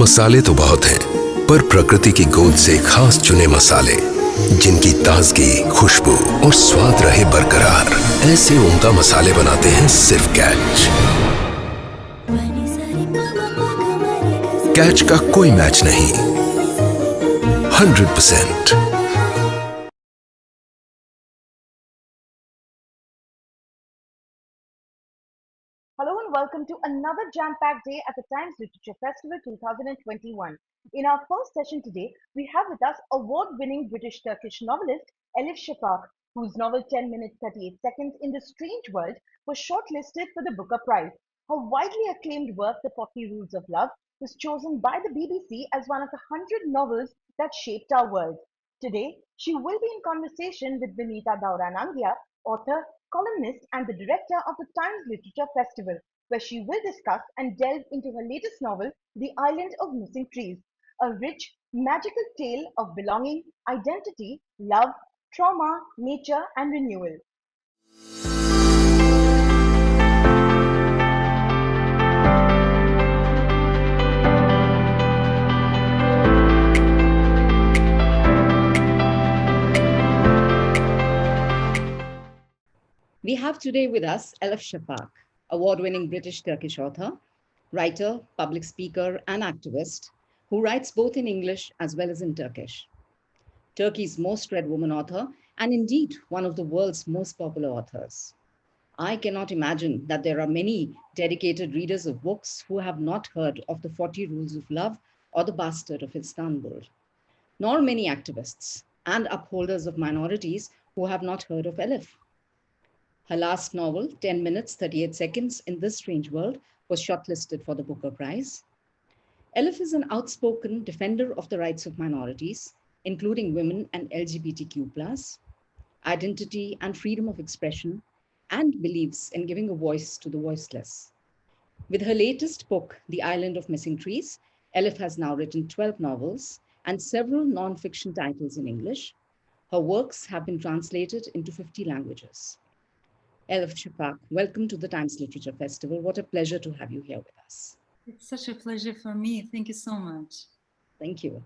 मसाले तो बहुत हैं, पर प्रकृति की गोद से खास चुने मसाले जिनकी ताजगी, खुशबू और स्वाद रहे बरकरार, ऐसे उम्दा मसाले बनाते हैं सिर्फ कैच। कैच का कोई मैच नहीं, 100%। Hello and welcome to another jam-packed day at the Times Literature Festival 2021. In our first session today, we have with us award-winning British-Turkish novelist Elif Shafak, whose novel 10 minutes 38 seconds in the Strange World was shortlisted for the Booker Prize. Her widely acclaimed work, The 40 Rules of Love, was chosen by the BBC as one of the 100 novels that shaped our world. Today, she will be in conversation with Vinita Dauranangia, author, columnist, and the director of the Times Literature Festival, where she will discuss and delve into her latest novel, The Island of Missing Trees, a rich, magical tale of belonging, identity, love, trauma, nature, and renewal. We have today with us Elif Shafak, award-winning British-Turkish author, writer, public speaker, and activist, who writes both in English as well as in Turkish. Turkey's most read woman author, and indeed one of the world's most popular authors. I cannot imagine that there are many dedicated readers of books who have not heard of the 40 Rules of Love or The Bastard of Istanbul, nor many activists and upholders of minorities who have not heard of Elif. Her last novel, 10 minutes, 38 seconds in This Strange World, was shortlisted for the Booker Prize. Elif is an outspoken defender of the rights of minorities, including women and LGBTQ+, identity and freedom of expression, and believes in giving a voice to the voiceless. With her latest book, The Island of Missing Trees, Elif has now written 12 novels and several non-fiction titles in English. Her works have been translated into 50 languages. Elif Shafak, welcome to the Times Literature Festival. What a pleasure to have you here with us. It's such a pleasure for me. Thank you so much. Thank you.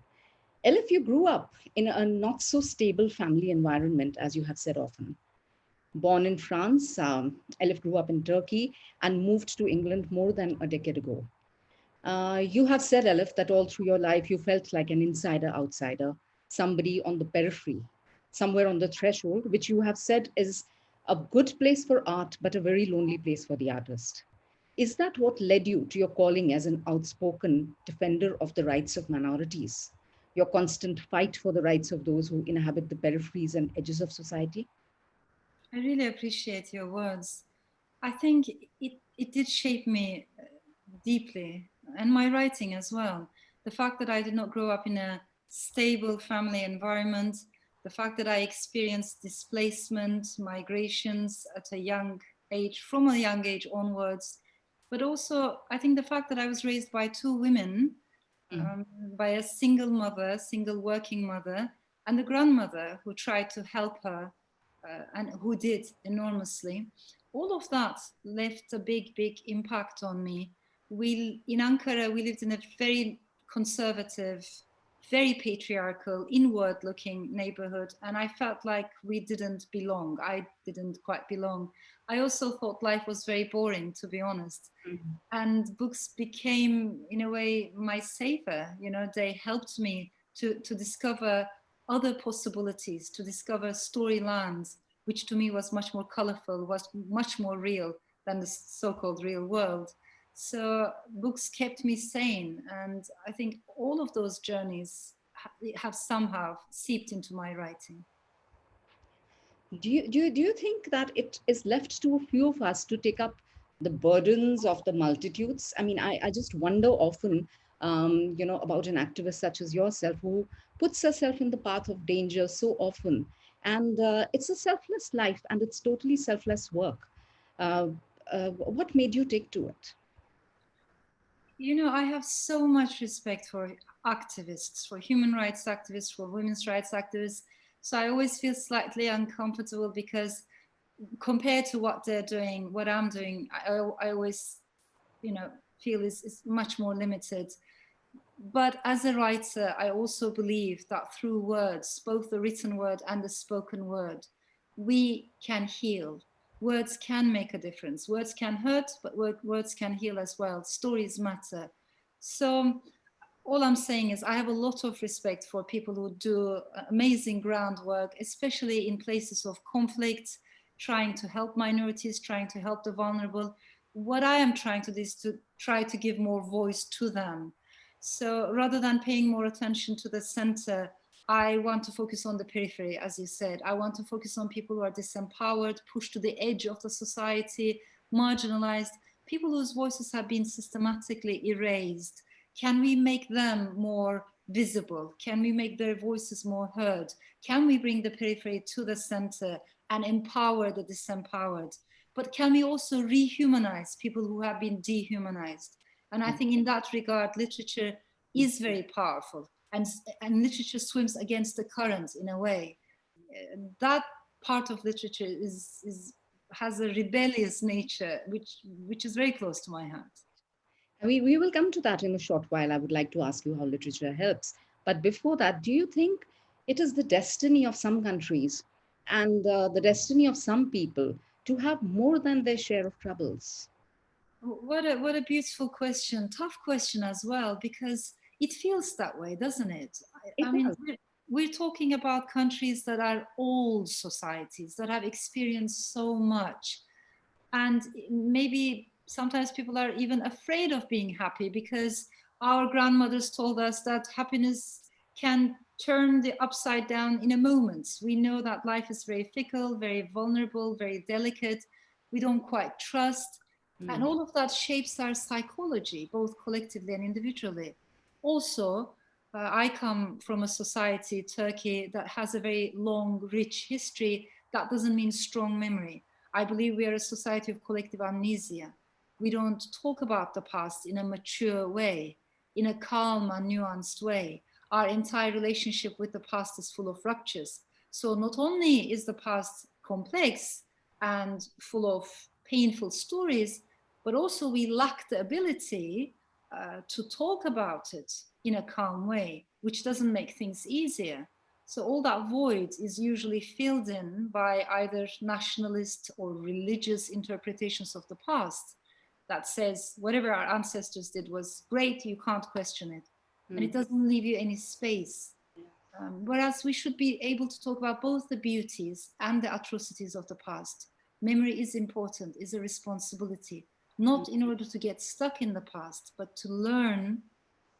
Elif, you grew up in a not so stable family environment, as you have said often. Born in France, Elif grew up in Turkey and moved to England more than a decade ago. You have said, Elif, that all through your life you felt like an insider-outsider, somebody on the periphery, somewhere on the threshold, which you have said is a good place for art, but a very lonely place for the artist. Is that what led you to your calling as an outspoken defender of the rights of minorities, your constant fight for the rights of those who inhabit the peripheries and edges of society? I really appreciate your words. I think it did shape me deeply, and my writing as well. The fact that I did not grow up in a stable family environment, the fact that I experienced displacement, migrations at a young age, from a young age onwards, but also I think the fact that I was raised by two women, by a single mother, single working mother, and a grandmother who tried to help her and who did enormously. All of that left a big, big impact on me. In Ankara, we lived in a very conservative, very patriarchal, inward looking neighborhood. And I felt like we didn't belong. I didn't quite belong. I also thought life was very boring, to be honest. Mm-hmm. And books became, in a way, my savior. You know, they helped me to discover other possibilities, to discover storylands, which to me was much more colorful, was much more real than the so-called real world. So books kept me sane. And I think all of those journeys have somehow seeped into my writing. Do you think that it is left to a few of us to take up the burdens of the multitudes? I mean, I just wonder often, about an activist such as yourself who puts herself in the path of danger so often. And it's a selfless life and it's totally selfless work. What made you take to it? You know, I have so much respect for activists, for human rights activists, for women's rights activists. So I always feel slightly uncomfortable because compared to what they're doing, what I'm doing, I always, feel is much more limited. But as a writer, I also believe that through words, both the written word and the spoken word, we can heal. Words can make a difference. Words can hurt, but words can heal as well. Stories matter. So all I'm saying is I have a lot of respect for people who do amazing groundwork, especially in places of conflict, trying to help minorities, trying to help the vulnerable. What I am trying to do is to try to give more voice to them. So rather than paying more attention to the center, I want to focus on the periphery, as you said. I want to focus on people who are disempowered, pushed to the edge of the society, marginalized, people whose voices have been systematically erased. Can we make them more visible? Can we make their voices more heard? Can we bring the periphery to the center and empower the disempowered? But can we also rehumanize people who have been dehumanized? And I think in that regard, literature is very powerful, and literature swims against the current in a way. That part of literature has a rebellious nature, which is very close to my heart. We will come to that in a short while. I would like to ask you how literature helps. But before that, do you think it is the destiny of some countries and the destiny of some people to have more than their share of troubles? What a beautiful question. Tough question as well, because it feels that way, doesn't it? It I mean, does. we're talking about countries that are old societies that have experienced so much. And maybe sometimes people are even afraid of being happy because our grandmothers told us that happiness can turn the upside down in a moment. We know that life is very fickle, very vulnerable, very delicate. We don't quite trust. And Mm. all of that shapes our psychology, both collectively and individually. Also, I come from a society, Turkey, that has a very long, rich history. That doesn't mean strong memory. I believe we are a society of collective amnesia. We don't talk about the past in a mature way, in a calm and nuanced way. Our entire relationship with the past is full of ruptures. So not only is the past complex and full of painful stories, but also we lack the ability to talk about it in a calm way, which doesn't make things easier. So all that void is usually filled in by either nationalist or religious interpretations of the past that says whatever our ancestors did was great, you can't question it. And it Mm. doesn't leave you any space. Whereas we should be able to talk about both the beauties and the atrocities of the past. Memory is important, is a responsibility, not in order to get stuck in the past, but to learn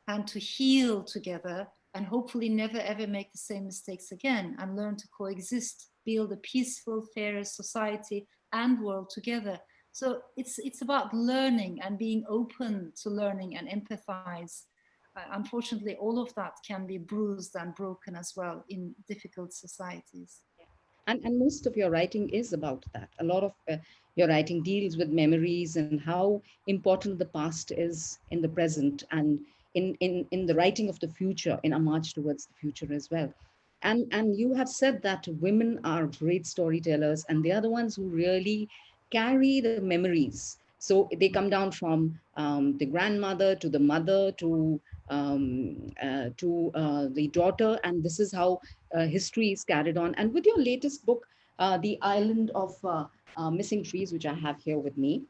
and to heal together and hopefully never ever make the same mistakes again and learn to coexist, build a peaceful, fairer society and world together. So it's about learning and being open to learning and empathize. Unfortunately, all of that can be bruised and broken as well in difficult societies. And most of your writing is about that. A lot of your writing deals with memories and how important the past is in the present and in the writing of the future, in a march towards the future as well. And you have said that women are great storytellers and they are the ones who really carry the memories. So they come down from the grandmother to the mother to the daughter, and this is how history is carried on. And with your latest book, The Island of Missing Trees, which I have here with me,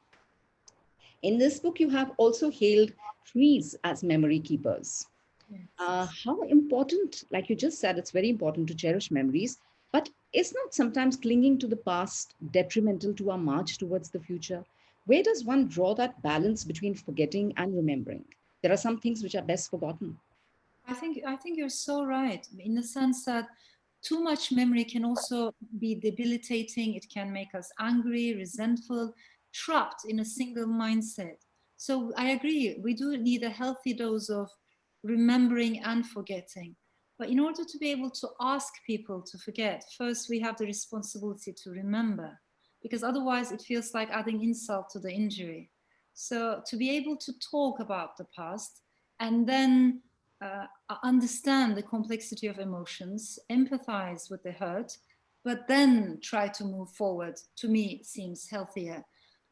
in this book, you have also hailed trees as memory keepers. Yes. How important, like you just said, it's very important to cherish memories, but is not sometimes clinging to the past detrimental to our march towards the future? Where does one draw that balance between forgetting and remembering? There are some things which are best forgotten. I think you're so right in the sense that too much memory can also be debilitating. It can make us angry, resentful, trapped in a single mindset. So I agree, we do need a healthy dose of remembering and forgetting. But in order to be able to ask people to forget, first we have the responsibility to remember, because otherwise it feels like adding insult to the injury. So to be able to talk about the past and then understand the complexity of emotions, empathize with the hurt, but then try to move forward, to me, seems healthier.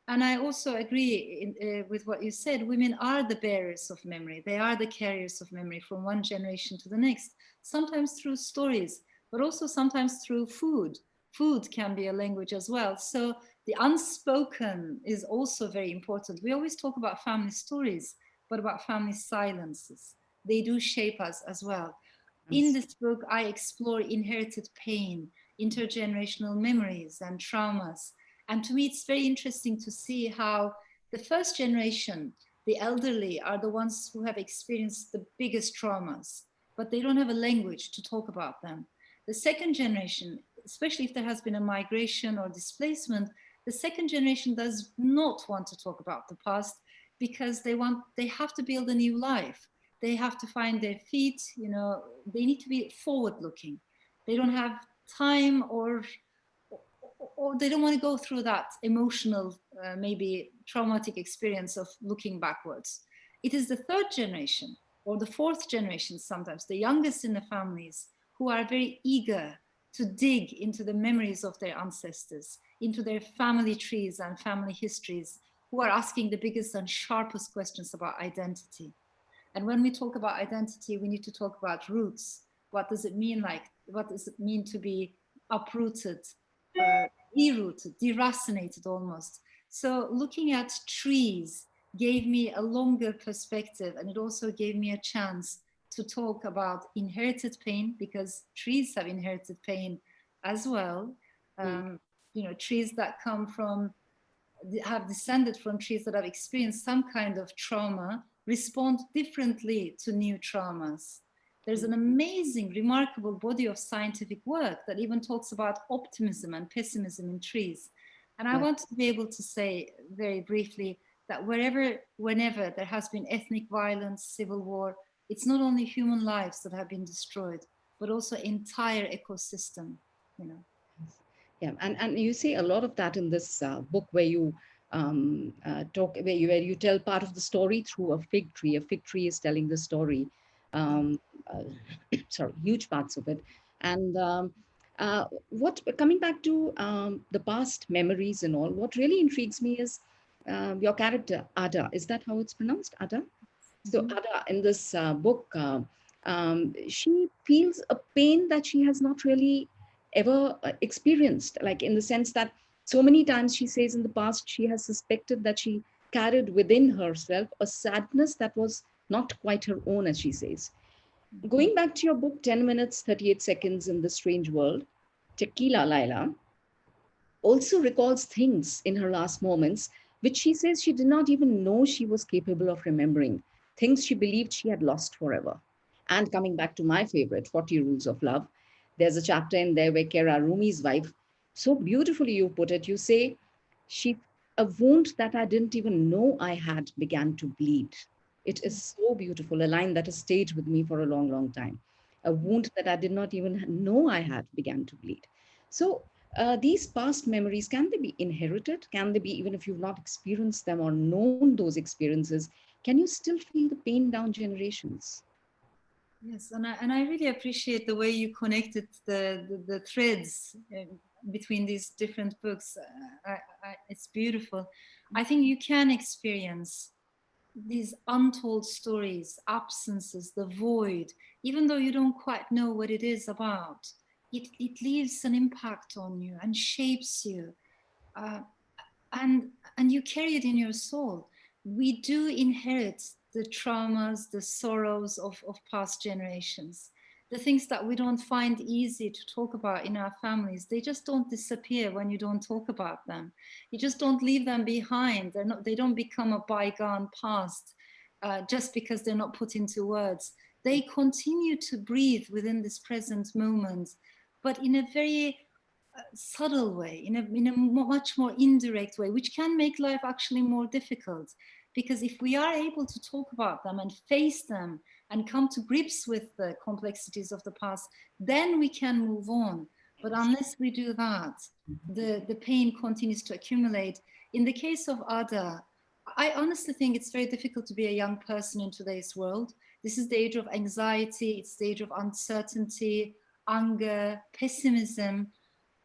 And I also agree with what you said. Women are the bearers of memory. They are the carriers of memory from one generation to the next, sometimes through stories, but also sometimes through food. Food can be a language as well. So the unspoken is also very important. We always talk about family stories, but about family silences. They do shape us as well. In Yes. this book, I explore inherited pain, intergenerational memories, and traumas. And to me, it's very interesting to see how the first generation, the elderly, are the ones who have experienced the biggest traumas, but they don't have a language to talk about them. The second generation, especially if there has been a migration or displacement, the second generation does not want to talk about the past because they have to build a new life. They have to find their feet, they need to be forward looking. They don't have time, or they don't want to go through that emotional, maybe traumatic experience of looking backwards. It is the third generation or the fourth generation, sometimes the youngest in the families, who are very eager to dig into the memories of their ancestors, into their family trees and family histories, who are asking the biggest and sharpest questions about identity. And when we talk about identity, we need to talk about roots. What does it mean like? What does it mean to be uprooted, derooted, deracinated almost? So looking at trees gave me a longer perspective, and it also gave me a chance to talk about inherited pain, because trees have inherited pain as well. Mm. Trees that come from have descended from trees that have experienced some kind of trauma respond differently to new traumas. There's an amazing, remarkable body of scientific work that even talks about optimism and pessimism in trees. And I Right. want to be able to say very briefly that whenever there has been ethnic violence, civil war, it's not only human lives that have been destroyed, but also entire ecosystem, you know. Yeah, and you see a lot of that in this book where you where you tell part of the story through a fig tree. A fig tree is telling the story. Um, uh, sorry, huge parts of it. And what coming back to the past memories and all, what really intrigues me is your character Ada. Is that how it's pronounced, Ada? So Mhm. Ada, in this book, she feels a pain that she has not really ever experienced, like in the sense that so many times she says in the past she has suspected that she carried within herself a sadness that was not quite her own, as she says. Going back to your book, 10 minutes, 38 seconds in the strange world, Tequila Laila also recalls things in her last moments, which she says she did not even know she was capable of remembering, things she believed she had lost forever. And coming back to my favorite, 40 Rules of Love, there's a chapter in there where Kera Rumi's wife, so beautifully you put it, you say, she, a wound that I didn't even know I had began to bleed. It is so beautiful, a line that has stayed with me for a long, long time. A wound that I did not even know I had began to bleed. So these past memories, can they be inherited? Can they be, even if you've not experienced them or known those experiences, can you still feel the pain down generations? Yes, and I really appreciate the way you connected the threads between these different books. It's beautiful. I think you can experience these untold stories, absences, the void, even though you don't quite know what it is about. It leaves an impact on you and shapes you. Uh, and you carry it in your soul. We do inherit the traumas, the sorrows of past generations, the things that we don't find easy to talk about in our families. They just don't disappear when you don't talk about them. You just don't leave them behind. They don't become a bygone past just because they're not put into words. They continue to breathe within this present moment, but in a very subtle way, in a much more indirect way, which can make life actually more difficult. Because if we are able to talk about them and face them and come to grips with the complexities of the past, then we can move on. But unless we do that, the pain continues to accumulate. In the case of Ada, I honestly think it's very difficult to be a young person in today's world. This is the age of anxiety, it's the age of uncertainty, anger, pessimism,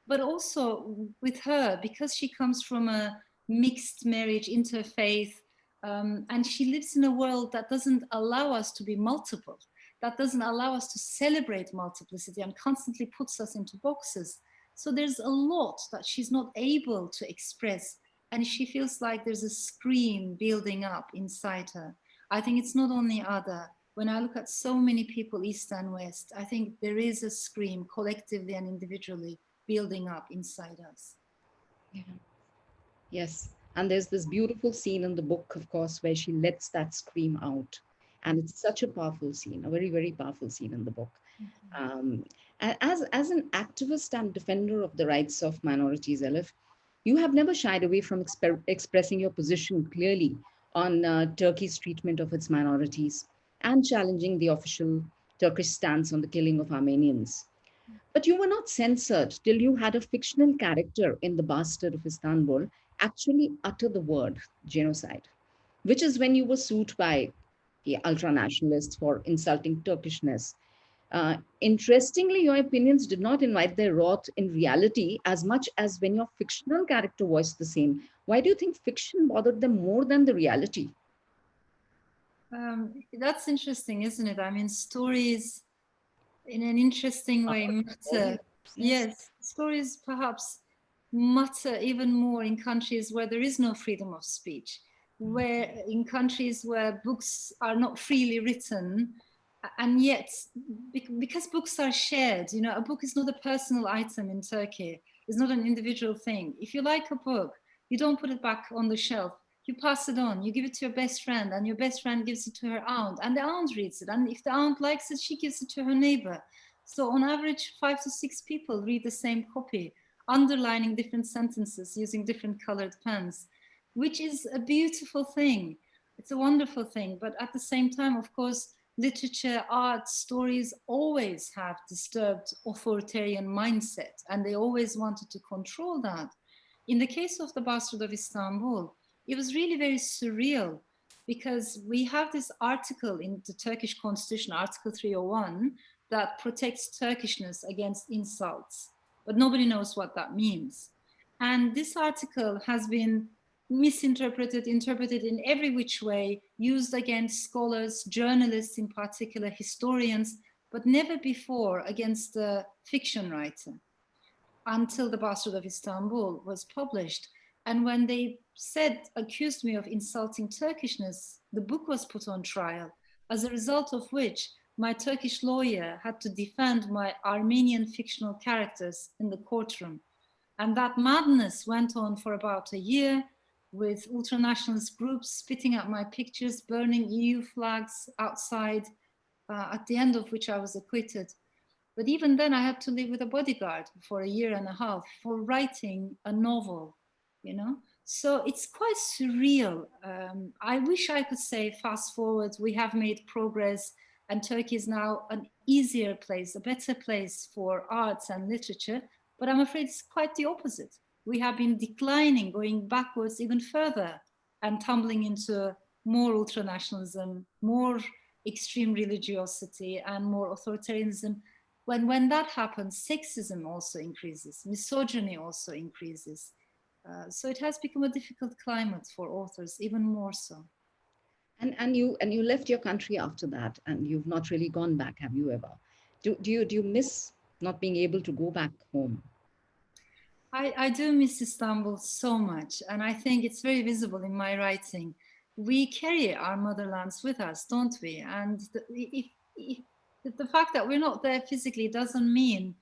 but also with her, because she comes from a mixed marriage, interfaith. And she lives in a world that doesn't allow us to be multiple, that doesn't allow us to celebrate multiplicity and constantly puts us into boxes. So there's a lot that she's not able to express. And she feels like there's a scream building up inside her. I think it's not only Ada. When I look at so many people, East and West, I think there is a scream collectively and individually building up inside us. Yeah. Yes. And there's this beautiful scene in the book, of course, where she lets that scream out. And it's such a powerful scene, a very, very powerful scene in the book. Um, as an activist and defender of the rights of minorities, Elif, you have never shied away from expressing your position clearly on Turkey's treatment of its minorities and challenging the official Turkish stance on the killing of Armenians. But you were not censored till you had a fictional character in The Bastard of Istanbul actually utter the word genocide, which is when you were sued by the ultranationalists for insulting Turkishness. Interestingly, your opinions did not invite their wrath in reality as much as when your fictional character voiced the same. Why do you think fiction bothered them more than the reality? That's interesting, isn't it? I mean, stories in an interesting way matter. Yes, stories perhaps matter even more in countries where there is no freedom of speech, where in countries where books are not freely written, and yet because books are shared, you know, a book is not a personal item in Turkey. It's not an individual thing. If you like a book, you don't put it back on the shelf. You pass it on, you give it to your best friend, and your best friend gives it to her aunt, and the aunt reads it. And if the aunt likes it, she gives it to her neighbor. So on average, 5 to 6 people read the same copy, underlining different sentences using different colored pens, which is a beautiful thing. It's a wonderful thing. But at the same time, of course, literature, art, stories always have disturbed authoritarian mindset, and they always wanted to control that. In the case of The Bastard of Istanbul, it was really very surreal because we have this article in the Turkish constitution, Article 301, that protects Turkishness against insults, but nobody knows what that means. And this article has been misinterpreted, interpreted in every which way, used against scholars, journalists in particular, historians, but never before against a fiction writer until The Bastard of Istanbul was published. And when they accused me of insulting Turkishness, the book was put on trial, as a result of which my Turkish lawyer had to defend my Armenian fictional characters in the courtroom. And that madness went on for about a year, with ultranationalist groups spitting at my pictures, burning EU flags outside, at the end of which I was acquitted. But even then, I had to live with a bodyguard for a year and a half for writing a novel, you know? So it's quite surreal. I wish I could say, fast forward, we have made progress, and Turkey is now an easier place, a better place for arts and literature. But I'm afraid it's quite the opposite. We have been declining, going backwards even further, and tumbling into more ultranationalism, more extreme religiosity, and more authoritarianism. When that happens, sexism also increases, misogyny also increases. So it has become a difficult climate for authors, even more so. And you left your country after that, and you've not really gone back, have you ever? Do you miss not being able to go back home? I do miss Istanbul so much, and I think it's very visible in my writing. We carry our motherlands with us, don't we? And if the fact that we're not there physically doesn't mean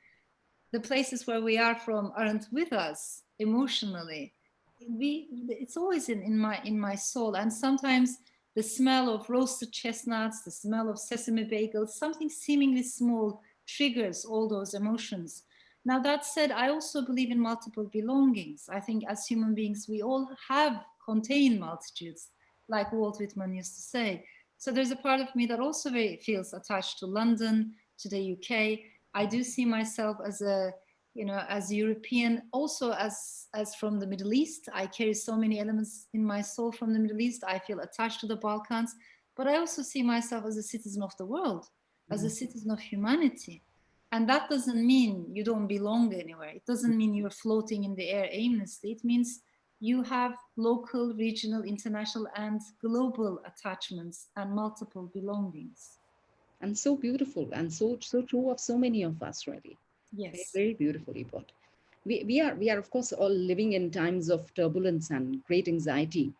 the places where we are from aren't with us emotionally. It's always in my soul, and sometimes the smell of roasted chestnuts, the smell of sesame bagels, something seemingly small triggers all those emotions. Now, that said, I also believe in multiple belongings. I think as human beings, we all have contained multitudes, like Walt Whitman used to say. So there's a part of me that also very feels attached to London, to the UK. I do see myself as a, you know, as European, also as from the Middle East. I carry so many elements in my soul from the Middle East. I feel attached to the Balkans, but I also see myself as a citizen of the world, as a citizen of humanity. And that doesn't mean you don't belong anywhere. It doesn't mean you're floating in the air aimlessly. It means you have local, regional, international, and global attachments and multiple belongings. And so beautiful and so true of so many of us, really. Very, Yes. very beautifully put. We are of course all living in times of turbulence and great anxiety,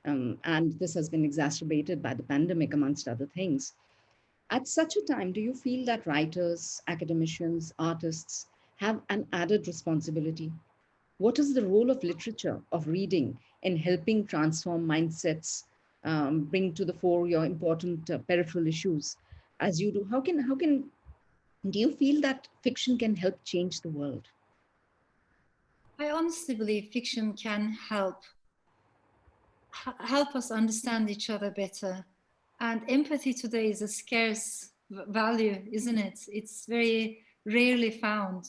and this has been exacerbated by the pandemic, amongst other things. At such a time, do you feel that writers, academicians, artists have an added responsibility? What is the role of literature, of reading, in helping transform mindsets, bring to the fore your important peripheral issues as you do? How can do you feel that fiction can help change the world? I honestly believe fiction can help us understand each other better. And empathy today is a scarce value, isn't it? It's very rarely found.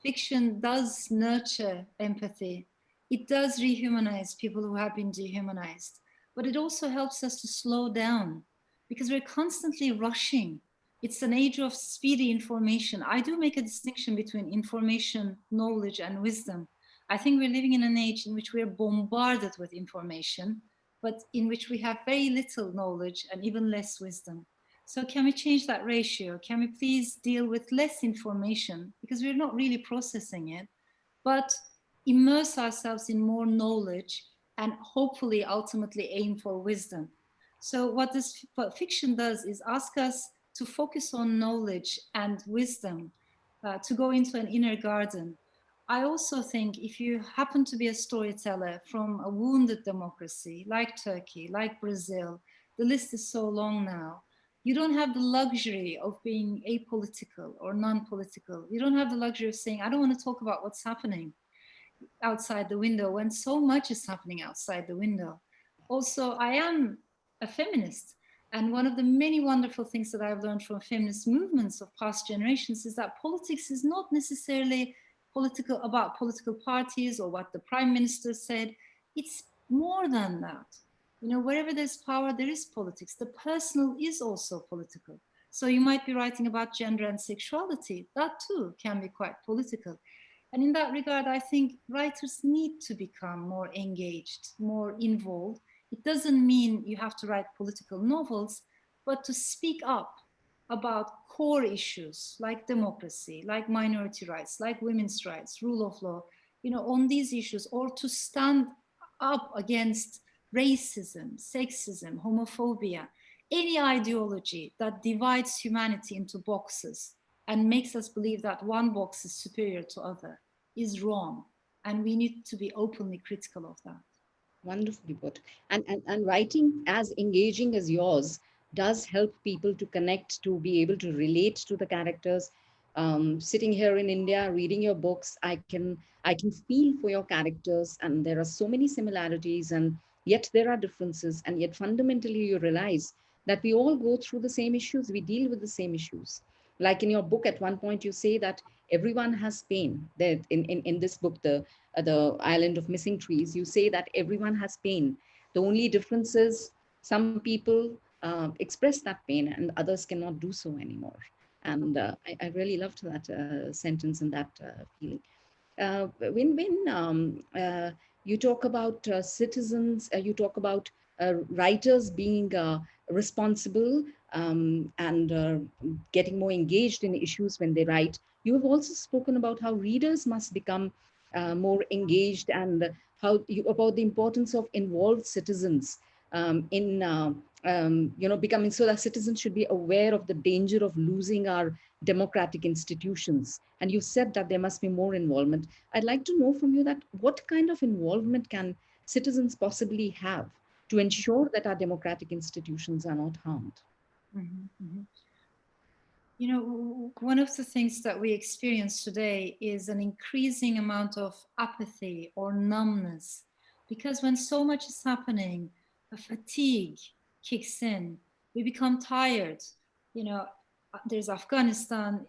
Fiction does nurture empathy. It does rehumanize people who have been dehumanized, but it also helps us to slow down because we're constantly rushing. It's an age of speedy information. I do make a distinction between information, knowledge, and wisdom. I think we're living in an age in which we're bombarded with information, but in which we have very little knowledge and even less wisdom. So, can we change that ratio? Can we please deal with less information because we're not really processing it, but immerse ourselves in more knowledge and hopefully ultimately aim for wisdom? So, what fiction does is ask us to focus on knowledge and wisdom, to go into an inner garden. I also think if you happen to be a storyteller from a wounded democracy like Turkey, like Brazil, the list is so long now. You don't have the luxury of being apolitical or non-political. You don't have the luxury of saying, I don't want to talk about what's happening outside the window when so much is happening outside the window. Also, I am a feminist. And one of the many wonderful things that I've learned from feminist movements of past generations is that politics is not necessarily political about political parties or what the prime minister said. It's more than that. You know, wherever there's power, there is politics. The personal is also political. So you might be writing about gender and sexuality. That too can be quite political. And in that regard, I think writers need to become more engaged, more involved. It doesn't mean you have to write political novels, but to speak up about core issues like democracy, like minority rights, like women's rights, rule of law, you know, on these issues, or to stand up against racism, sexism, homophobia, any ideology that divides humanity into boxes and makes us believe that one box is superior to other is wrong, and we need to be openly critical of that. Wonderfully put. And writing as engaging as yours does help people to connect, to be able to relate to the characters. Sitting here in India, reading your books, I can feel for your characters, and there are so many similarities, and yet there are differences, and yet fundamentally you realize that we all go through the same issues, we deal with the same issues. Like in your book, at one point you say that everyone has pain. That in this book, the island of missing trees, you say that everyone has pain. The only difference is some people express that pain and others cannot do so anymore. And I really loved that sentence and that feeling. When you talk about citizens, you talk about writers being responsible and getting more engaged in issues when they write. You have also spoken about how readers must become more engaged, and about the importance of involved citizens in becoming, so that citizens should be aware of the danger of losing our democratic institutions. And you said that there must be more involvement. I'd like to know from you that what kind of involvement can citizens possibly have to ensure that our democratic institutions are not harmed? Mhm, mhm. You know, one of the things that we experience today is an increasing amount of apathy or numbness because when so much is happening, a fatigue kicks in. We become tired. You know, there's Afghanistan,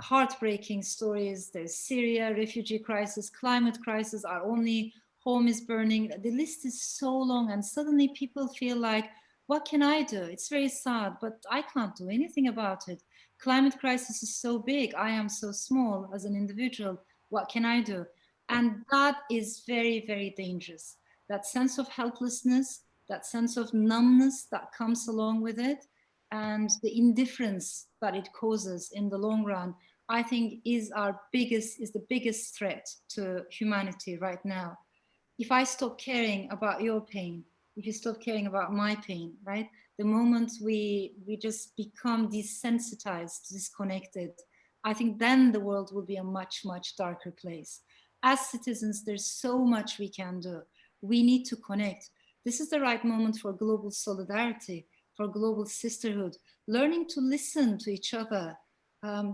heartbreaking stories, there's Syria, refugee crisis, climate crisis, our only home is burning. The list is so long, and suddenly people feel like, what can I do? It's very sad, but I can't do anything about it. Climate crisis is so big. I am so small as an individual. What can I do? And that is very, very dangerous. That sense of helplessness, that sense of numbness that comes along with it, and the indifference that it causes in the long run, I think is the biggest threat to humanity right now. If I stop caring about your pain, if you stop caring about my pain, right? The moment we just become desensitized, disconnected, I think then the world will be a much, much darker place. As citizens, there's so much we can do. We need to connect. This is the right moment for global solidarity, for global sisterhood, learning to listen to each other,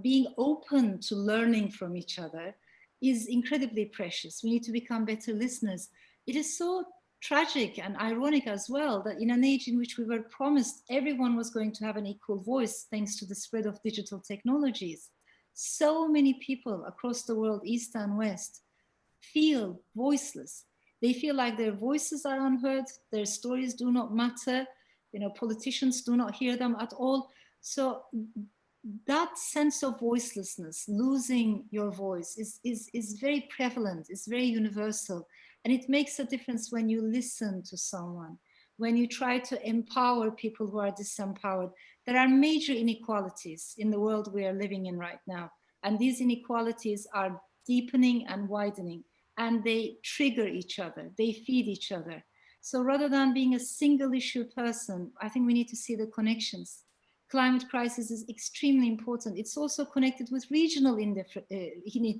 being open to learning from each other is incredibly precious. We need to become better listeners. It is so tragic and ironic as well that in an age in which we were promised everyone was going to have an equal voice thanks to the spread of digital technologies, so many people across the world, East and West, feel voiceless. They feel like their voices are unheard, their stories do not matter, politicians do not hear them at all. So that sense of voicelessness, losing your voice, is very prevalent, it's very universal. And it makes a difference when you listen to someone, when you try to empower people who are disempowered. There are major inequalities in the world we are living in right now. And these inequalities are deepening and widening, and they trigger each other, they feed each other. So rather than being a single issue person, I think we need to see the connections. Climate crisis is extremely important. It's also connected with regional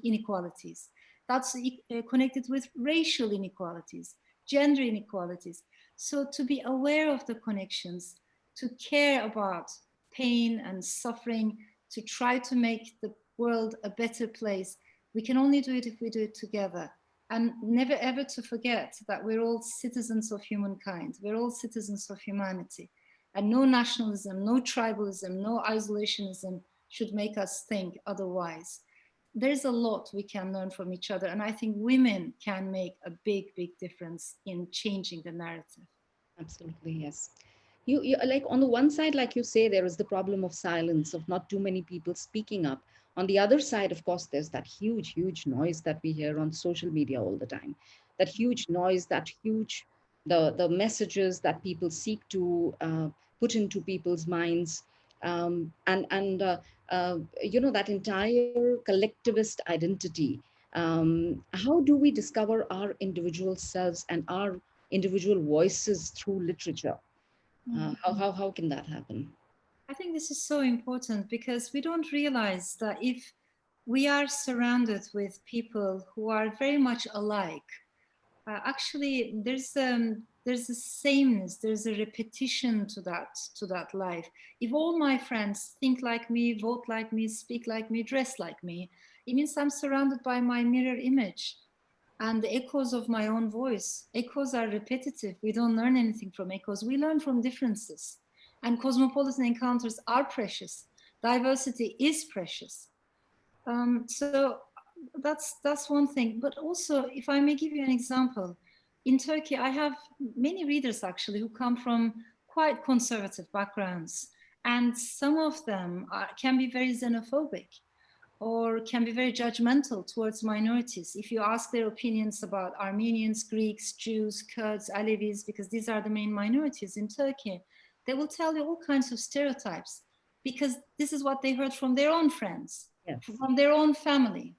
inequalities. That's connected with racial inequalities, gender inequalities. So to be aware of the connections, to care about pain and suffering, to try to make the world a better place, we can only do it if we do it together. And never ever to forget that we're all citizens of humankind. We're all citizens of humanity. And no nationalism, no tribalism, no isolationism should make us think otherwise. There's a lot we can learn from each other. And I think women can make a big, big difference in changing the narrative. Absolutely, yes. You like on the one side, like you say, there is the problem of silence, of not too many people speaking up. On the other side, of course, there's that huge noise that we hear on social media all the time. That huge noise, that huge the messages that people seek to put into people's minds, and that entire collectivist identity. How do we discover our individual selves and our individual voices through literature? Mhm. How can that happen? I think this is so important because we don't realize that if we are surrounded with people who are very much alike, actually there's a sameness, there's a repetition to that life. If all my friends think like me, vote like me, speak like me, dress like me, it means I'm surrounded by my mirror image and the echoes of my own voice. Echoes are repetitive. We don't learn anything from echoes. We learn from differences. And cosmopolitan encounters are precious. Diversity is precious. So that's one thing. But also, if I may give you an example, in Turkey, I have many readers actually who come from quite conservative backgrounds, and some of them can be very xenophobic or can be very judgmental towards minorities. If you ask their opinions about Armenians, Greeks, Jews, Kurds, Alevis, because these are the main minorities in Turkey, they will tell you all kinds of stereotypes because this is what they heard from their own friends, Yes. from their own family,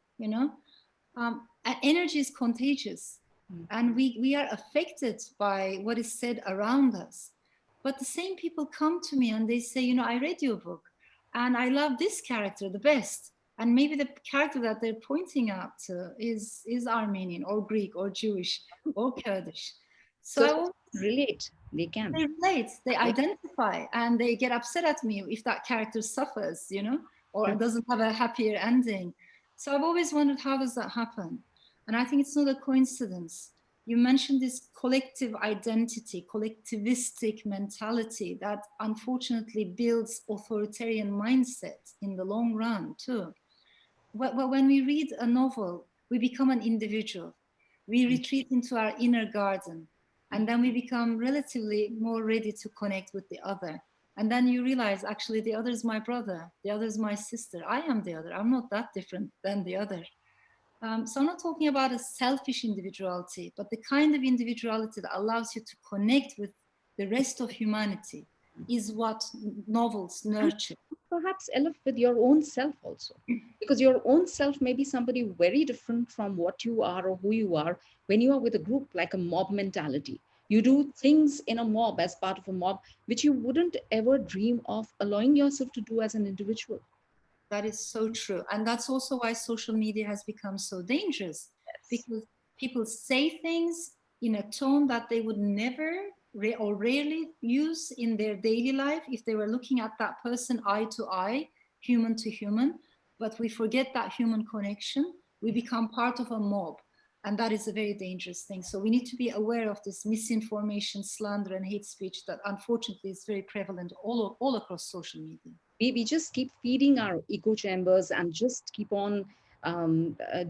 energy is contagious Mm. and we are affected by what is said around us. But the same people come to me and they say, I read your book and I love this character the best. And maybe the character that they're pointing out to is Armenian or Greek or Jewish or Kurdish. So So I they always relate. They can. they relate, they Yeah. identify, and they get upset at me if that character suffers, or doesn't have a happier ending. So I've always wondered, how does that happen? And I think it's not a coincidence. You mentioned this collective identity, collectivistic mentality that unfortunately builds authoritarian mindset in the long run too. When we read a novel, we become an individual. We retreat into our inner garden, and then we become relatively more ready to connect with the other. And then you realize, actually, the other is my brother, the other is my sister. I am the other. I'm not that different than the other. So I'm not talking about a selfish individuality, but the kind of individuality that allows you to connect with the rest of humanity is what novels nurture. Perhaps, Elif, with your own self also, because your own self may be somebody very different from what you are or who you are when you are with a group, like a mob mentality. You do things in a mob as part of a mob which you wouldn't ever dream of allowing yourself to do as an individual. That is so true. And that's also why social media has become so dangerous, Yes. because people say things in a tone that they would never or rarely use in their daily life if they were looking at that person eye to eye, human to human. But we forget that human connection. We become part of a mob. And that is a very dangerous thing. So we need to be aware of this misinformation, slander, and hate speech that unfortunately is very prevalent all across social media. We just keep feeding our echo chambers and just keep on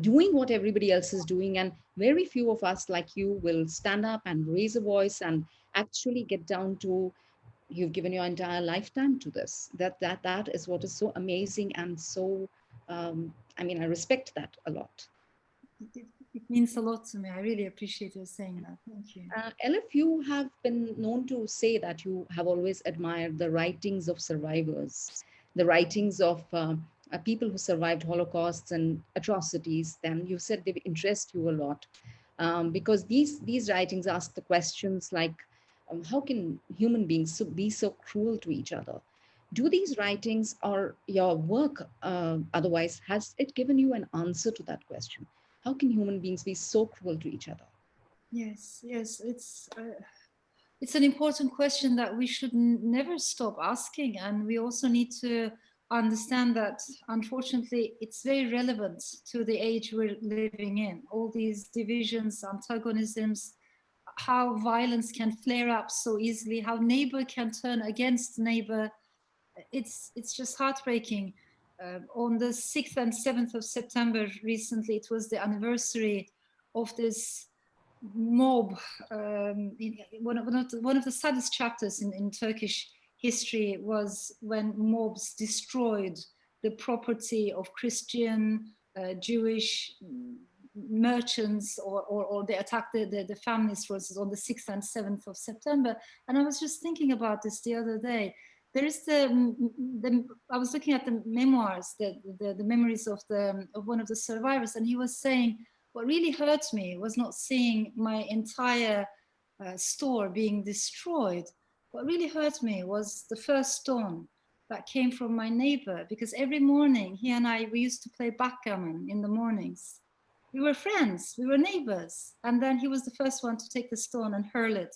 doing what everybody else is doing. And very few of us, like you, will stand up and raise a voice and actually get down to, you've given your entire lifetime to this. That is what is so amazing and so, I mean, I respect that a lot. It means a lot to me. I really appreciate you saying that. Thank you. Elif, you have been known to say that you have always admired the writings of survivors, the writings of people who survived Holocausts and atrocities. Then you said they interest you a lot because these writings ask the questions like, how can human beings be so cruel to each other? Do these writings or your work otherwise, has it given you an answer to that question? How can human beings be so cruel to each other? Yes, yes, it's an important question that we should never stop asking, and we also need to understand that unfortunately it's very relevant to the age we're living in. All these divisions, antagonisms, how violence can flare up so easily, how neighbor can turn against neighbor. It's just heartbreaking. On the 6th and 7th of September recently, it was the anniversary of this mob. One of the saddest chapters in Turkish history was when mobs destroyed the property of Christian, Jewish merchants, or they attacked the families, for instance, on the 6th and 7th of September. And I was just thinking about this the other day. There is the I was looking at the memoirs, the memories of one of the survivors, and he was saying, what really hurt me was not seeing my entire store being destroyed. What really hurt me was the first stone that came from my neighbor, because every morning he and I, we used to play backgammon in the mornings. We were friends, we were neighbors, and then he was the first one to take the stone and hurl it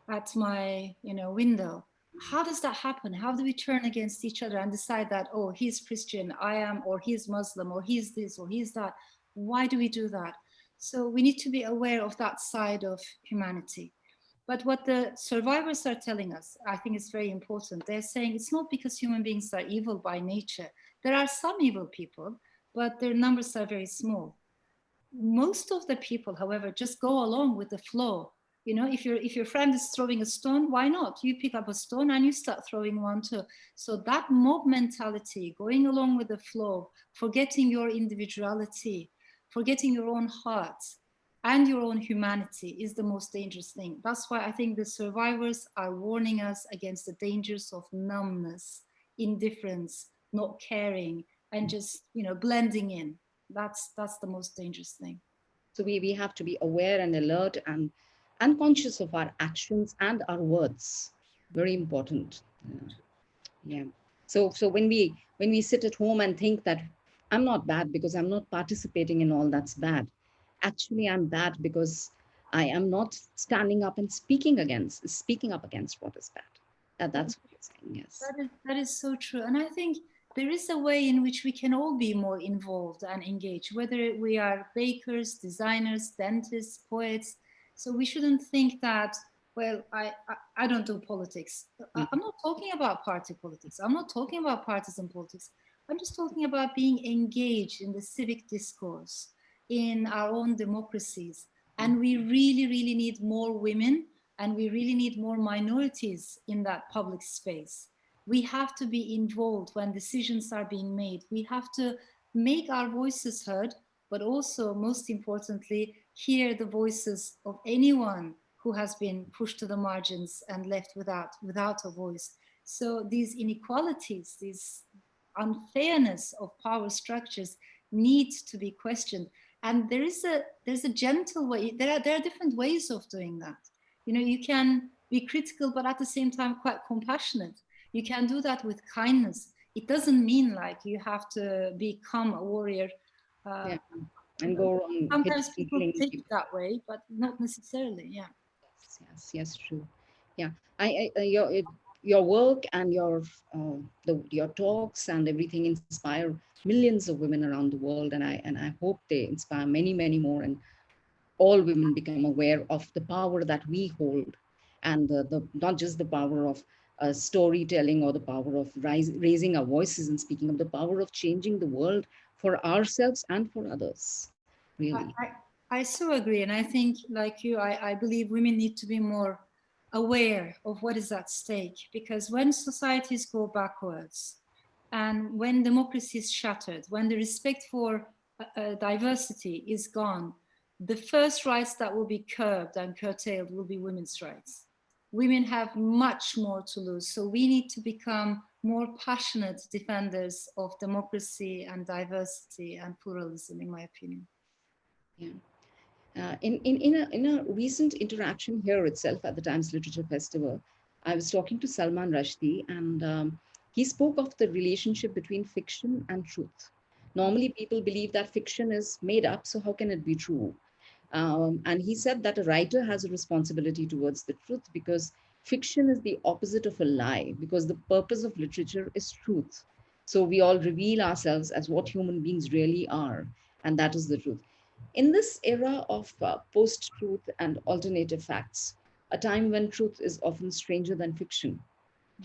at my window. How does that happen? How do we turn against each other and decide that, oh, he's Christian, I am, or he's Muslim, or he's this, or he's that? Why do we do that? So we need to be aware of that side of humanity. But what the survivors are telling us, I think is very important. They're saying it's not because human beings are evil by nature. There are some evil people, but their numbers are very small. Most of the people, however, just go along with the flow. If your friend is throwing a stone, why not? You pick up a stone and you start throwing one too. So that mob mentality, going along with the flow, forgetting your individuality, forgetting your own heart and your own humanity is the most dangerous thing. That's why I think the survivors are warning us against the dangers of numbness, indifference, not caring, and just blending in. That's the most dangerous thing. So we have to be aware and alert and conscious of our actions and our words. Very important. Yeah. So when we sit at home and think that I'm not bad because I'm not participating in all that's bad, actually I'm bad because I am not standing up and speaking up against what is bad. That's what you're saying. Yes. That is so true. And I think there is a way in which we can all be more involved and engaged, whether we are bakers, designers, dentists, poets. So we shouldn't think that, well, I don't do politics. I'm not talking about party politics. I'm not talking about partisan politics. I'm just talking about being engaged in the civic discourse, in our own democracies. And we really, really need more women, and we really need more minorities in that public space. We have to be involved when decisions are being made. We have to make our voices heard, but also, most importantly, hear the voices of anyone who has been pushed to the margins and left without a voice. So these inequalities, these unfairness of power structures need to be questioned. And there's a gentle way. There are different ways of doing that. You know, you can be critical, but at the same time quite compassionate. You can do that with kindness. It doesn't mean like you have to become a warrior. Yeah, and go on Sometimes hitting, people killing take it people. that way, but not necessarily. Yeah. Yes, true. Yeah, your work and your talks and everything inspire millions of women around the world, and I hope they inspire many more, and all women become aware of the power that we hold, and the not just the power of storytelling or the power of raising our voices and speaking of the power of changing the world for ourselves and for others. I, Really, I so agree. And I think, like you, I believe women need to be more aware of what is at stake. Because when societies go backwards and when democracy is shattered, when the respect for diversity is gone, the first rights that will be curbed and curtailed will be women's rights. Women have much more to lose. So we need to become more passionate defenders of democracy and diversity and pluralism, in my opinion. yeah. In a recent interaction here itself at the Times Literature Festival, I was talking to Salman Rushdie, and he spoke of the relationship between fiction and truth. Normally, people believe that fiction is made up, so how can it be true? And he said that a writer has a responsibility towards the truth because fiction is the opposite of a lie, because the purpose of literature is truth. So we all reveal ourselves as what human beings really are, and that is the truth. In this era of post truth and alternative facts, a time when truth is often stranger than fiction,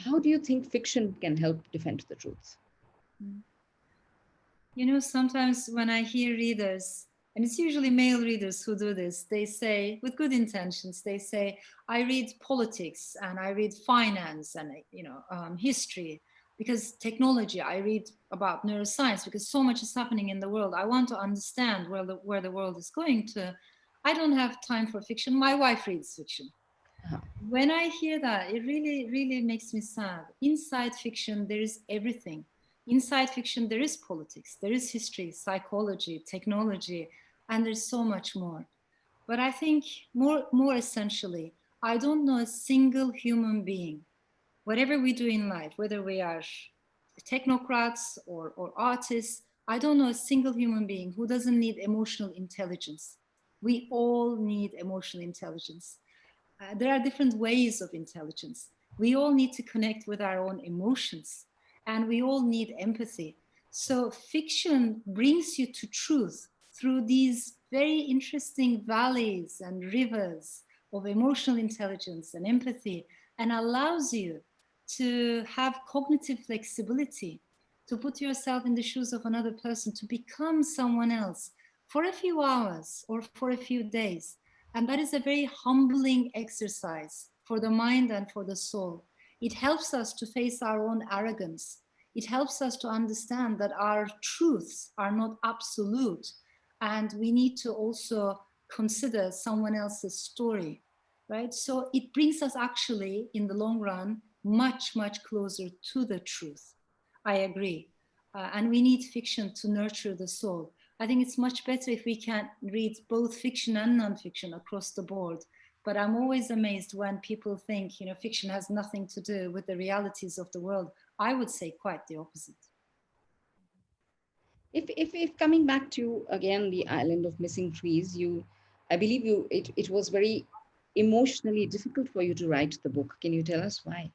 how do you think fiction can help defend the truth? You know, sometimes when I hear readers, and it's usually male readers who do this, they say, with good intentions, they say, I read politics and I read finance and, history because technology, I read about neuroscience because so much is happening in the world. I want to understand where the world is going to. I don't have time for fiction. My wife reads fiction. Uh-huh. When I hear that, it really makes me sad. Inside fiction, there is everything. Inside fiction, there is politics, there is history, psychology, technology, and there's so much more. But I think more essentially, I don't know a single human being, whatever we do in life, whether we are technocrats or artists, I don't know a single human being who doesn't need emotional intelligence. We all need emotional intelligence. There are different ways of intelligence. We all need to connect with our own emotions and we all need empathy. So, fiction brings you to truth through these very interesting valleys and rivers of emotional intelligence and empathy and allows you to have cognitive flexibility, to put yourself in the shoes of another person, to become someone else for a few hours or for a few days. And that is a very humbling exercise for the mind and for the soul. It helps us to face our own arrogance. It helps us to understand that our truths are not absolute. And we need to also consider someone else's story, right? So it brings us actually, in the long run, much closer to the truth. I agree. And we need fiction to nurture the soul. I think it's much better if we can read both fiction and nonfiction across the board. But I'm always amazed when people think, fiction has nothing to do with the realities of the world. I would say quite the opposite. If coming back to again the island of missing trees, I believe it was very emotionally difficult for you to write the book. Can you tell us why?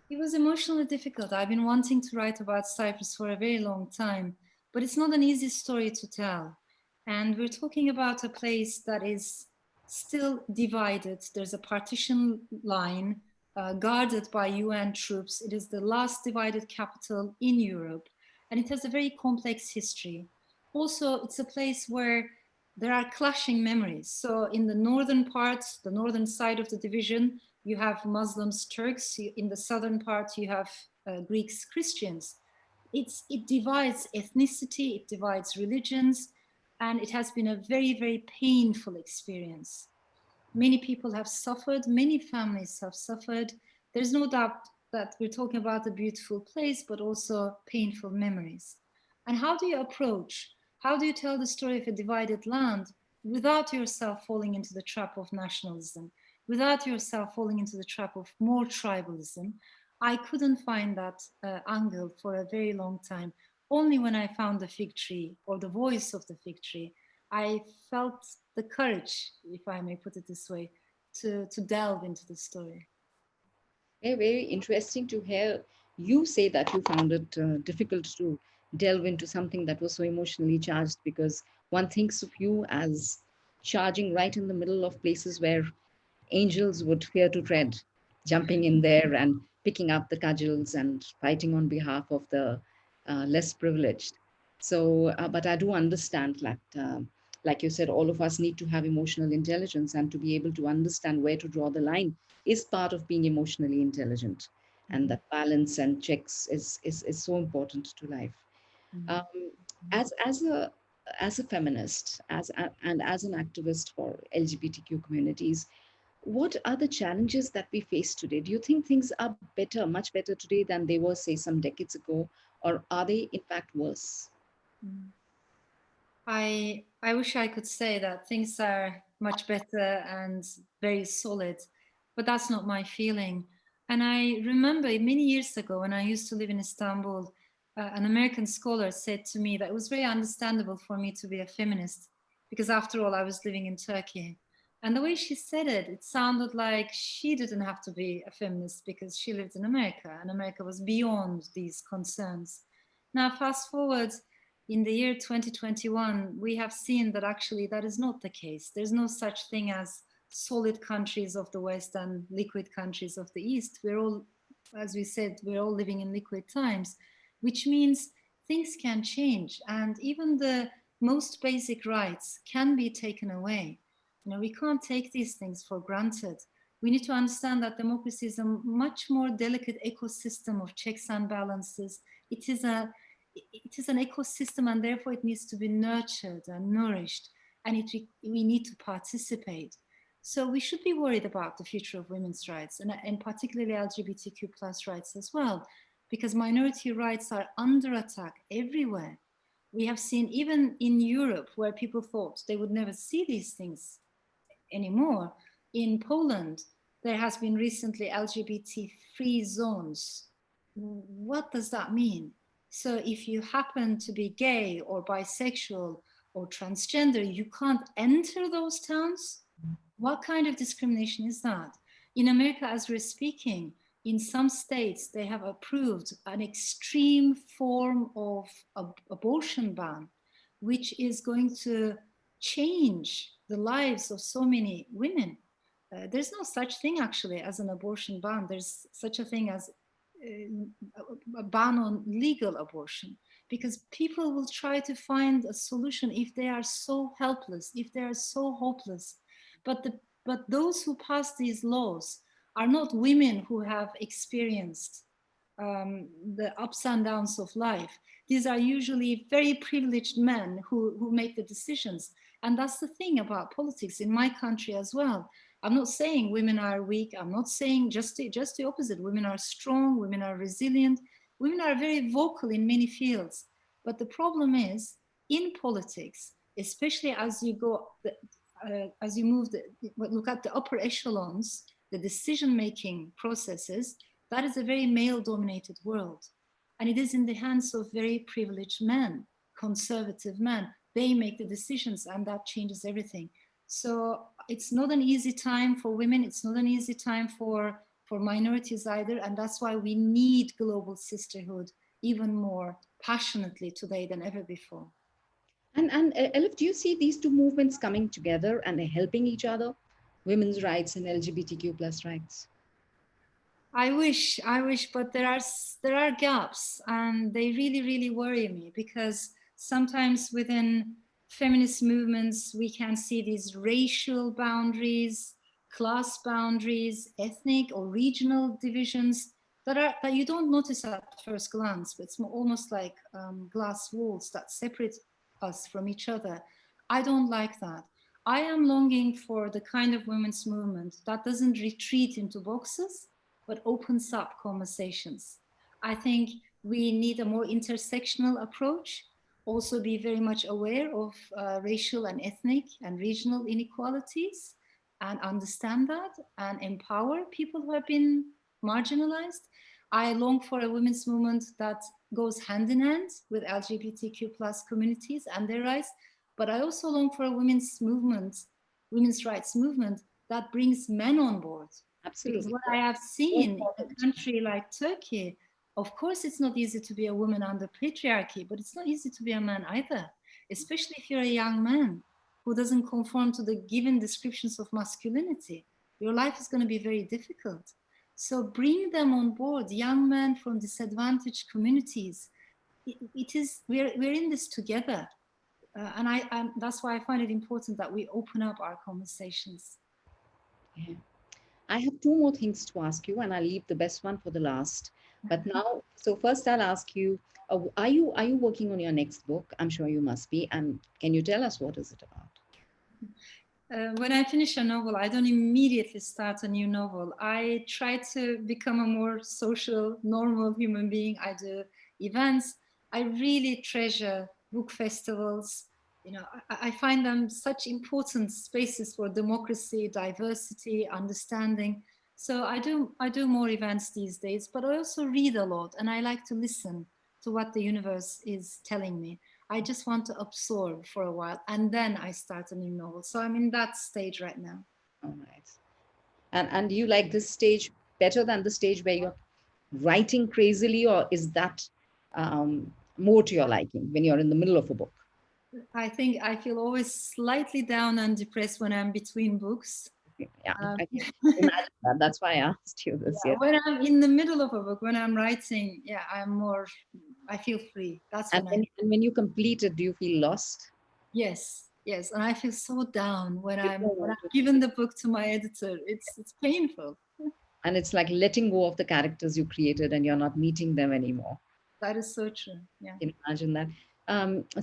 It was emotionally difficult. I've been wanting to write about Cyprus for a very long time, but it's not an easy story to tell. And we're talking about a place that is still divided. There's a partition line guarded by UN troops. It is the last divided capital in Europe, and it has a very complex history. Also, it's a place where there are clashing memories. So, in the northern part, the northern side of the division, you have Muslims, Turks. In the southern part, you have Greeks, Christians. It divides ethnicity, it divides religions, And it has been a very, very painful experience. Many people have suffered, many families have suffered. There's no doubt that we're talking about a beautiful place, but also painful memories. And how do you approach, how do you tell the story of a divided land without yourself falling into the trap of nationalism, without yourself falling into the trap of more tribalism? I couldn't find that angle for a very long time. Only when I found the fig tree or the voice of the fig tree, I felt the courage, if I may put it this way, to delve into the story. Very, very interesting to hear you say that you found it difficult to delve into something that was so emotionally charged, because one thinks of you as charging right in the middle of places where angels would fear to tread, jumping in there and picking up the cudgels and fighting on behalf of the less privileged. So, but I do understand that, like you said, all of us need to have emotional intelligence, and to be able to understand where to draw the line is part of being emotionally intelligent. And Mhm. that balance and checks is so important to life. Mhm. Um, as a feminist, and as an activist for LGBTQ communities, what are the challenges that we face today? Do you think things are better, much better today than they were, say, some decades ago, or are they in fact worse? Mhm. I wish I could say that things are much better and very solid, but that's not my feeling. And I remember many years ago when I used to live in Istanbul, an American scholar said to me that it was very understandable for me to be a feminist because after all I was living in Turkey. And the way she said it, it sounded like she didn't have to be a feminist because she lived in America and America was beyond these concerns. Now, fast forward in the year 2021, we have seen that actually that is not the case. There's no such thing as solid countries of the West and liquid countries of the East. We're all, as we said, we're all living in liquid times, which means things can change. And even the most basic rights can be taken away. You know, we can't take these things for granted. We need to understand that democracy is a much more delicate ecosystem of checks and balances. It is an ecosystem and therefore it needs to be nurtured and nourished, and we need to participate. So we should be worried about the future of women's rights and particularly LGBTQ plus rights as well, because minority rights are under attack everywhere. We have seen even in Europe where people thought they would never see these things anymore. In Poland, there has been recently LGBT free zones. What does that mean? So if you happen to be gay or bisexual or transgender, you can't enter those towns? What kind of discrimination is that? In America, as we're speaking, in some states, they have approved an extreme form of abortion ban, which is going to change the lives of so many women. There's no such thing actually as an abortion ban. There's such a thing as a ban on legal abortion, because people will try to find a solution if they are so helpless, if they are so hopeless. But those who pass these laws are not women who have experienced the ups and downs of life. These are usually very privileged men who make the decisions. And that's the thing about politics in my country as well. I'm not saying women are weak. I'm not saying just the opposite. Women are strong, women are resilient, women are very vocal in many fields. But the problem is in politics, especially as you go, as you move, look at the upper echelons, the decision-making processes, that is a very male-dominated world. And it is in the hands of very privileged men, conservative men. They make the decisions and that changes everything. So it's not an easy time for women. It's not an easy time for minorities either. And that's why we need global sisterhood even more passionately today than ever before. And Elif, do you see these two movements coming together and helping each other, women's rights and LGBTQ plus rights? I wish, but there are gaps, and they really, really worry me because sometimes within feminist movements we can see these racial boundaries, class boundaries, ethnic or regional divisions that you don't notice at first glance, but it's almost like glass walls that separate us from each other. I don't like that. I am longing for the kind of women's movement that doesn't retreat into boxes, but opens up conversations. I think we need a more intersectional approach, also be very much aware of racial and ethnic and regional inequalities and understand that and empower people who have been marginalized. I long for a women's movement that goes hand in hand with LGBTQ plus communities and their rights, but I also long for a women's movement, women's rights movement that brings men on board. Because Absolutely. what I have seen in a country like Turkey, of course, it's not easy to be a woman under patriarchy, but it's not easy to be a man either, especially if you're a young man who doesn't conform to the given descriptions of masculinity. Your life is going to be very difficult. So bring them on board, young men from disadvantaged communities. It is we're in this together, and that's why I find it important that we open up our conversations. Yeah. I have two more things to ask you, and I'll leave the best one for the last. But now, so first I'll ask you, are you working on your next book? I'm sure you must be. And can you tell us what is it about? When I finish a novel, I don't immediately start a new novel. I try to become a more social, normal human being. I do events. I really treasure book festivals. You know, I find them such important spaces for democracy, diversity, understanding. So I do more events these days, but I also read a lot and I like to listen to what the universe is telling me. I just want to absorb for a while and then I start a new novel. So I'm in that stage right now. All right. And do you like this stage better than the stage where you're writing crazily, or is that more to your liking when you're in the middle of a book? I think I feel always slightly down and depressed when I'm between books. Yeah, Um, I can imagine that. That's why I asked you this. yeah, Yeah. when I'm in the middle of a book, when I'm writing, yeah, I feel free. That's And when when you complete it, do you feel lost? yes, yes. And I feel so down when I'm And given the book to my editor. It's painful. it's like letting go of the characters you created and you're not meeting them anymore. That is so true. Yeah. Can you imagine that?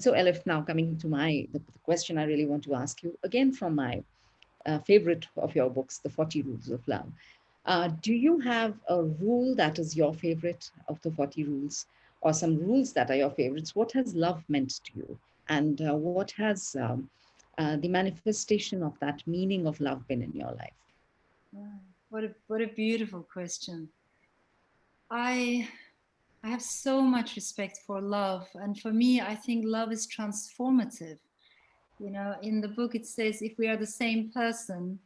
So Elif, now coming to the question I really want to ask you, again from my favorite of your books, The 40 Rules of Love. Do you have a rule that is your favorite of the 40 rules, or some rules that are your favorites? What has love meant to you? And what has the manifestation of that meaning of love been in your life? Wow. What a beautiful question. I I have so much respect for love, and for me, I think love is transformative. You know, in the book it says if we are the same person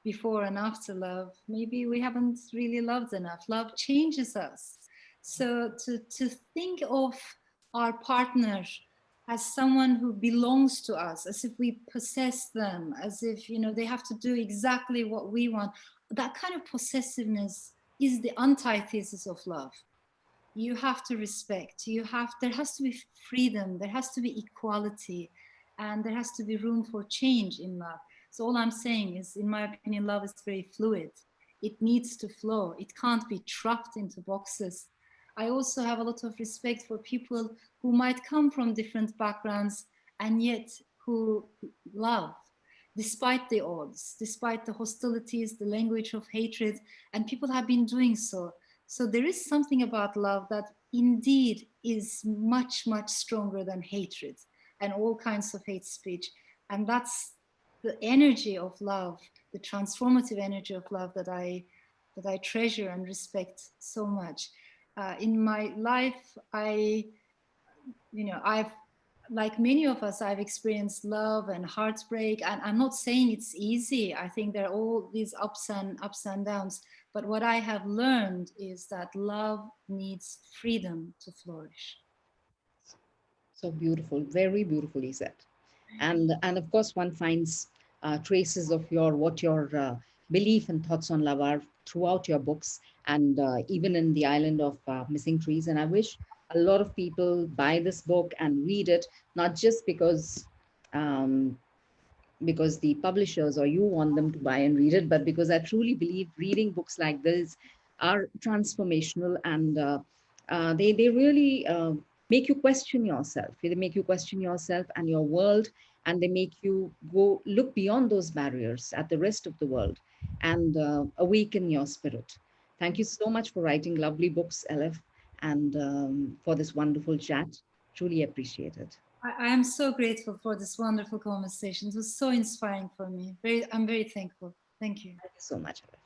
before and after love, maybe we haven't really loved enough. Love changes us. So to think of our partner as someone who belongs to us, as if we possess them, as if, you know, they have to do exactly what we want, that kind of possessiveness is the antithesis of love. You have to respect, there has to be freedom, there has to be equality, and there has to be room for change in love. So all I'm saying is, in my opinion, love is very fluid. It needs to flow, it can't be trapped into boxes. I also have a lot of respect for people who might come from different backgrounds and yet who love despite the odds, despite the hostilities, the language of hatred, and people have been doing so. So there is something about love that indeed is much, much stronger than hatred and all kinds of hate speech. And that's the energy of love, the transformative energy of love that I treasure and respect so much. In my life, I've like many of us, I've experienced love and heartbreak, and I'm not saying it's easy. I think there are all these ups and downs. But what I have learned is that love needs freedom to flourish. So beautiful, very beautifully said. And of course, one finds traces of what your belief and thoughts on love are throughout your books, and even in The Island of Missing Trees. And I wish a lot of people buy this book and read it, not just um, because the publishers or you want them to buy and read it, but because I truly believe reading books like this are transformational, and they really make you question yourself. They make you question yourself and your world and they make you go look beyond those barriers at the rest of the world and awaken your spirit. Thank you so much for writing lovely books, Elif, and for this wonderful chat. Truly appreciate it. I am so grateful for this wonderful conversation. It was so inspiring for me. I'm very thankful. Thank you. Thank you so much, Elif.